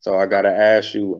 So I gotta ask you,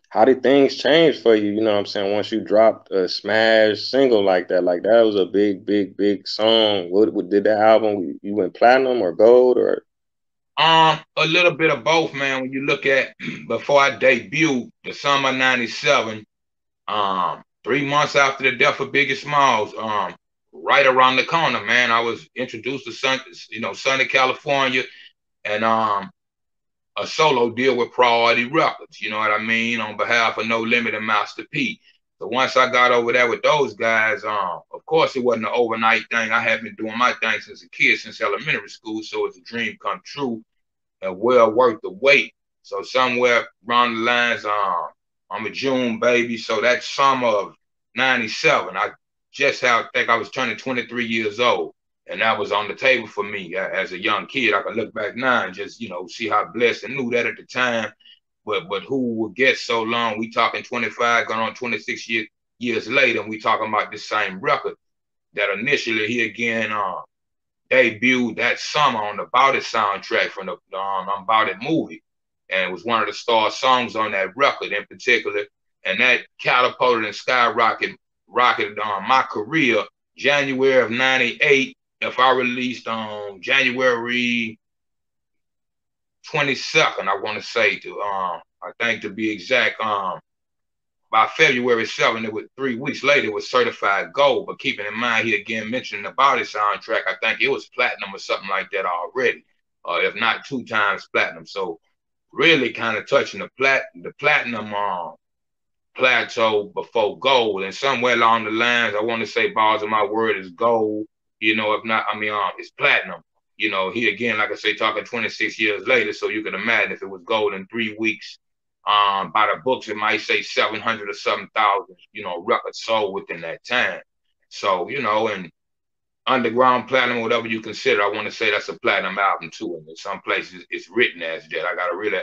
how did things change for you? You know what I'm saying? Once you dropped a smash single like that was a big, big, big song. What did that album? You went platinum or gold or? A little bit of both, man. When you look at before I debuted, the summer '97, 3 months after the death of Biggie Smalls, right around the corner, man, I was introduced to sunny California, and a solo deal with Priority Records. You know what I mean? On behalf of No Limit and Master P. So once I got over there with those guys, of course it wasn't an overnight thing. I had been doing my thing since a kid, since elementary school. So it's a dream come true and well worth the wait. So somewhere around the lines, I'm a June baby. So that summer of '97, I just had, I think I was turning 23 years old. And that was on the table for me as a young kid. I can look back now and just, see how blessed and knew that at the time. But who would get so long? We talking 25, going on 26 years later, and we talking about the same record that initially he again debuted that summer on the Bout It soundtrack from the Bout It movie. And it was one of the star songs on that record in particular. And that catapulted and rocketed my career. January of '98, if I released on January 22nd, I want to say I think to be exact, by February 7th, it was 3 weeks later, it was certified gold. But keeping in mind, he again mentioned the Body soundtrack, I think it was platinum or something like that already, if not 2 times platinum. So really kind of touching the platinum plateau before gold. And somewhere along the lines, I want to say Balls of My Word is gold. If not, I mean, it's platinum. He again, like I say, talking 26 years later. So you can imagine if it was gold in 3 weeks, by the books, it might say 700 or 7,000, records sold within that time. So, and underground platinum, whatever you consider, I want to say that's a platinum album too. And in some places it's written as that. I got to really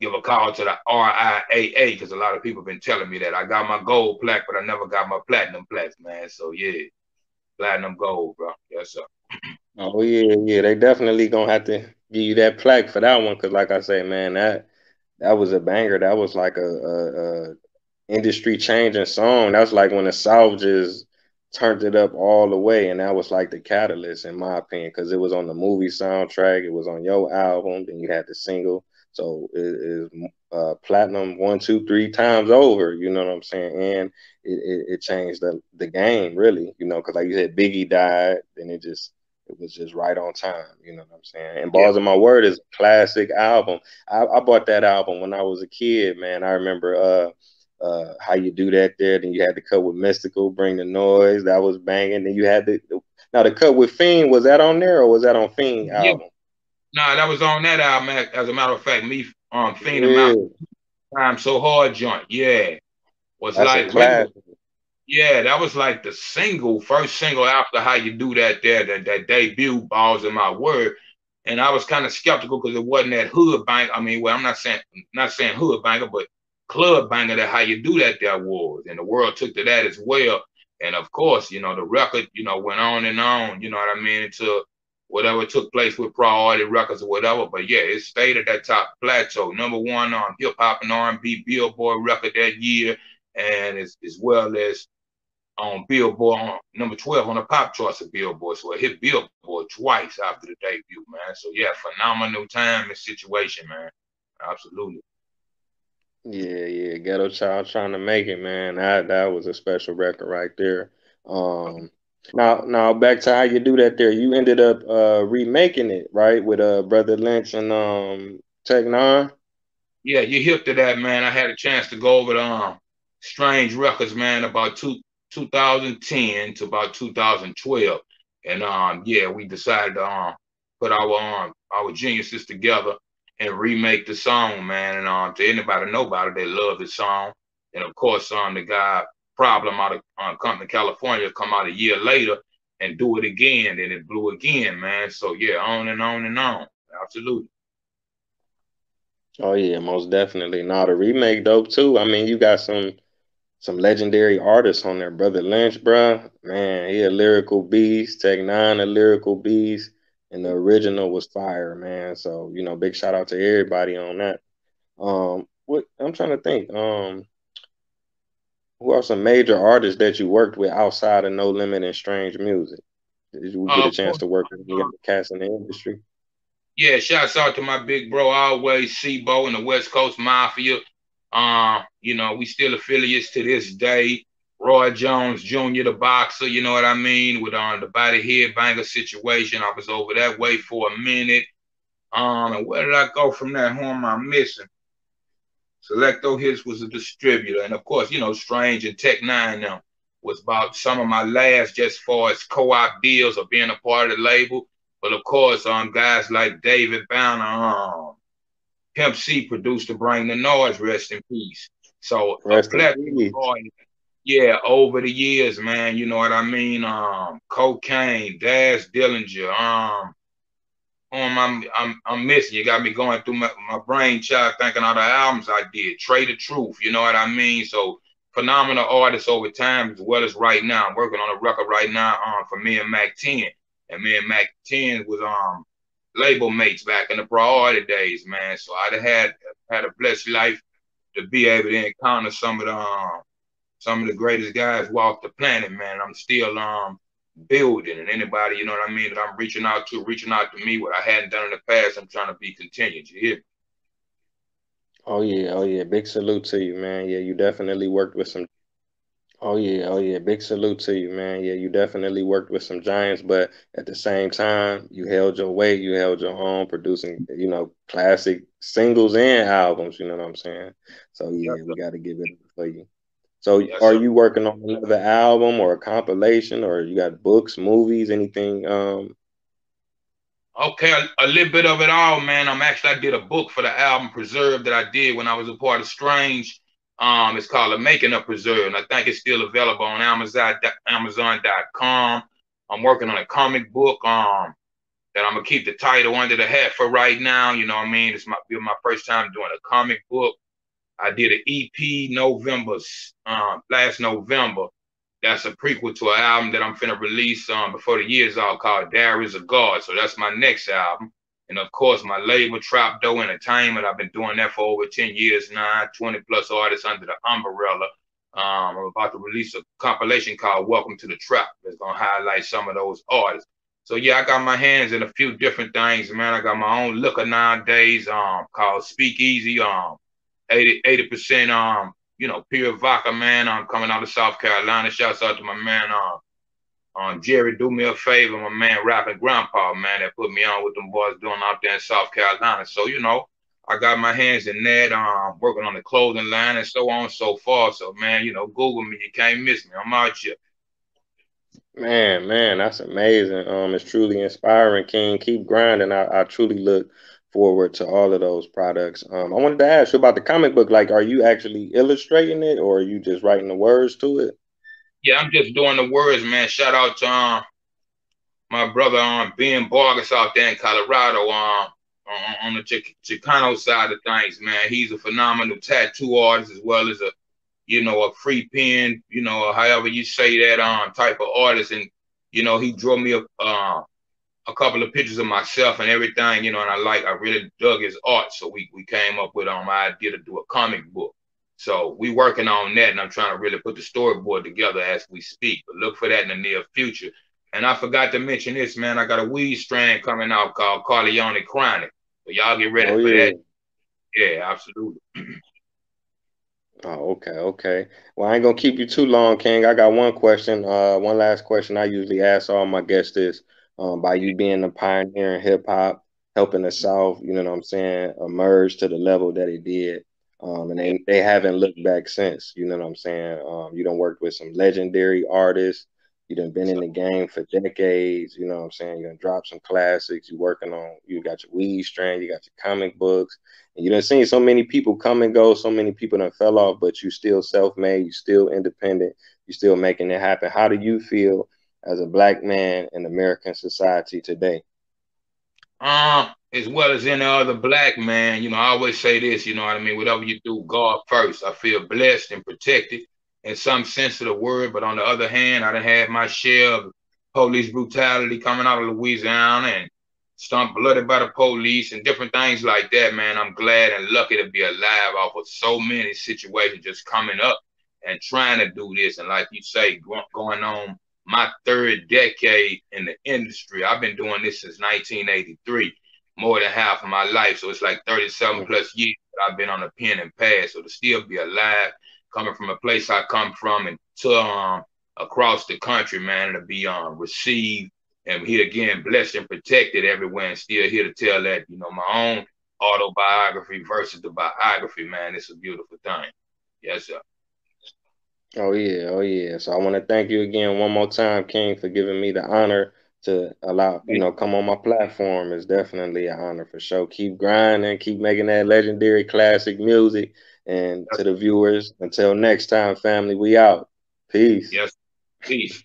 give a call to the RIAA because a lot of people have been telling me that I got my gold plaque, but I never got my platinum plaque, man. So yeah, platinum gold, bro. Yes, sir. Oh yeah, yeah. They definitely gonna have to give you that plaque for that one, cause like I say, man, that was a banger. That was like a industry changing song. That's like when the South just turned it up all the way, and that was like the catalyst, in my opinion, because it was on the movie soundtrack, it was on your album, then you had the single, so it is platinum one, two, three times over. You know what I'm saying? And it changed the game really. You know, because like you said, Biggie died, then it was just right on time. You know what I'm saying? And Yeah. Balls of My Word is a classic album. I bought that album when I was a kid, man. I remember How You Do That there. Then you had the cut with Mystical, Bring the Noise. That was banging. Then you had now the cut with Fiend. Was that on there or was that on Fiend Yeah. album? Nah, that was on that album. As a matter of fact, me fiending out Yeah, time so hard joint. Yeah. Was that's a like really. classic. Yeah, that was like the first single after How You Do That there, that debut, Balls in My Word. And I was kind of skeptical because it wasn't that hood bang. I mean, well, I'm not saying hood banger, but club banger that How You Do That there was. And the world took to that as well. And of course, the record, went on and on, you know what I mean, until whatever took place with Priority Records or whatever. But yeah, it stayed at that top plateau. Number one on hip hop and R&B Billboard record that year, and as well as on Billboard on number 12 on the pop charts of Billboard. So it hit Billboard twice after the debut, man. So yeah, phenomenal time and situation, man. Absolutely. Yeah, yeah. Ghetto Child trying to make it, man. That was a special record right there. Um, now back to How You Do That there. You ended up remaking it, right, with Brother Lynch and Tech Nine. Yeah, you hip to that, man. I had a chance to go over to Strange Records, man, about 2010 to about 2012. And yeah, we decided to put our geniuses together and remake the song, man. And to anybody know about it, they love the song. And of course, the guy Problem out of Compton, California, come out a year later and do it again, and it blew again, man. So yeah, on and on and on. Absolutely. Oh yeah, most definitely. Now the remake dope too. I mean, you got some legendary artists on there. Brother Lynch, bruh. Man, he a lyrical beast. Tech Nine a lyrical beast. And the original was fire, man. So, big shout out to everybody on that. What I'm trying to think. Who are some major artists that you worked with outside of No Limit and Strange Music? Did you get a Of chance course, to work with any other cats in the industry? yeah, shouts out to my big bro, always Sibo and the West Coast Mafia. We still affiliates to this day. Roy Jones Jr., the boxer, you know what I mean, with the body head banger situation. I was over that way for a minute. And where did I go from there? Who am I missing? Selecto Hits was a distributor, and of course, Strange and Tech Nine now was about some of my last, just far as co-op deals or being a part of the label. But of course, guys like David Banner, Pimp C produced to Bring the Noise, rest in peace. So a Rest in plethora of peace. artists, yeah, over the years, man, you know what I mean. Cocaine, Daz Dillinger, I'm missing. You got me going through my brain child thinking all the albums I did. Trey the Truth, you know what I mean? So phenomenal artists over time as well as right now. I'm working on a record right now for me and Mac 10. And me and Mac 10 was label mates back in the priority days, man. So I'd have had a blessed life to be able to encounter some of the greatest guys walk the planet, man. I'm still building, and anybody, you know what I mean, that I'm reaching out to me, what I hadn't done in the past, I'm trying to be continued. You hear? Oh yeah, oh yeah. Big salute to you, man. Yeah, you definitely worked with some. Oh yeah, oh yeah. Big salute to you, man. Yeah, you definitely worked with some giants, but at the same time, you held your weight, you held your own, producing, classic singles and albums. You know what I'm saying? So Yes, yeah, sir. we got to give it up for you. So Yes, are sir. you working on another album or a compilation, or you got books, movies, anything? Okay, a little bit of it all, man. I did a book for the album Preserve that I did when I was a part of Strange. It's called The Making of Preserve, and I think it's still available on Amazon.com. I'm working on a comic book that I'm gonna keep the title under the hat for right now. You know what I mean? It's be my first time doing a comic book. I did an EP last November. That's a prequel to an album that I'm finna release before the year's out called Diaries of God. So that's my next album. And of course, my label, Trap Dough Entertainment, I've been doing that for over 10 years now, 20 plus artists under the umbrella. I'm about to release a compilation called Welcome to the Trap that's going to highlight some of those artists. So yeah, I got my hands in a few different things, man. I got my own liquor nowadays called Speakeasy, 80% pure vodka, man. I'm coming out of South Carolina. Shouts out to my man Jerry, do me a favor, my man rapping grandpa, man, that put me on with them boys doing out there in South Carolina. So, I got my hands in that, working on the clothing line and so on and so forth. So, man, Google me, you can't miss me. I'm out here. Man, that's amazing. It's truly inspiring, King. Keep grinding. I truly look forward to all of those products. I wanted to ask you about the comic book. Like, are you actually illustrating it, or are you just writing the words to it? Yeah, I'm just doing the words, man. Shout out to my brother Ben Vargas out there in Colorado on the Chicano side of things, man. He's a phenomenal tattoo artist as well as a free pen, or however you say that type of artist. And he drew me a couple of pictures of myself and everything, and I really dug his art. So we came up with my idea to do a comic book. So we working on that, and I'm trying to really put the storyboard together as we speak. But look for that in the near future. And I forgot to mention this, man. I got a weed strain coming out called Corleone Chronic. So y'all get ready Oh for yeah. that. Yeah, absolutely. Oh, okay, okay. Well, I ain't gonna keep you too long, King. I got one question. One last question I usually ask all my guests is, by you being a pioneer in hip hop, helping the South, you know what I'm saying, emerge to the level that it did. And Yeah. they haven't looked back since, you know what I'm saying? You done worked with some legendary artists. You done been in So, the game for decades, you know what I'm saying? You done dropped some classics. You got your weed strain, you got your comic books. And you done seen so many people come and go, so many people done fell off, but you still self-made, you still independent, you still making it happen. How do you feel as a black man in American society today? as well as any other black man, I always say this, you know what I mean? Whatever you do, God first. I feel blessed and protected in some sense of the word, but on the other hand, I done had my share of police brutality coming out of Louisiana and stunt blooded by the police and different things like that, man. I'm glad and lucky to be alive off of so many situations just coming up and trying to do this. And like you say, going on my third decade in the industry. I've been doing this since 1983, more than half of my life. So it's like 37 Mm. plus years that I've been on the pen and pad. So to still be alive, coming from a place I come from and to across the country, man, to be received and here again, blessed and protected everywhere, and still here to tell that, my own autobiography versus the biography, man. It's a beautiful thing. Yes, sir. Oh yeah, oh yeah. So I want to thank you again one more time, King, for giving me the honor to allow, come on my platform. It's definitely an honor for sure. Keep grinding, keep making that legendary classic music. And Yes, to the viewers, until next time, family, we out. Peace. yes. Peace.